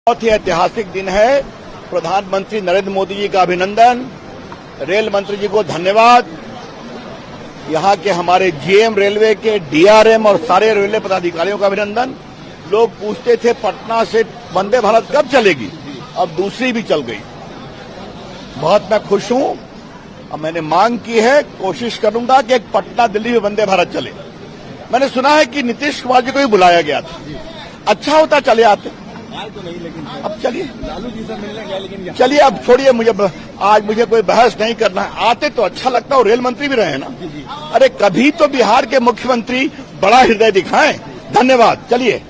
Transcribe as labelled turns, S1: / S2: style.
S1: बहुत ही ऐतिहासिक दिन है। प्रधानमंत्री नरेंद्र मोदी जी का अभिनंदन, रेल मंत्री जी को धन्यवाद, यहाँ के हमारे जीएम रेलवे के डीआरएम और सारे रेलवे पदाधिकारियों का अभिनंदन। लोग पूछते थे पटना से वंदे भारत कब चलेगी, अब दूसरी भी चल गई। बहुत मैं खुश हूं। अब मैंने मांग की है, कोशिश करूंगा कि एक पटना दिल्ली में वंदे भारत चले। मैंने सुना है कि नीतीश कुमार जी को भी बुलाया गया था, अच्छा होता चले आते।
S2: तो नहीं, लेकिन
S1: अब चलिए
S2: लालू जी से मिलने गए, लेकिन
S1: चलिए अब छोड़िए, आज मुझे कोई बहस नहीं करना है। आते तो अच्छा लगता, और रेल मंत्री भी रहे ना। अरे कभी तो बिहार के मुख्यमंत्री बड़ा हृदय दिखाएं। धन्यवाद। चलिए।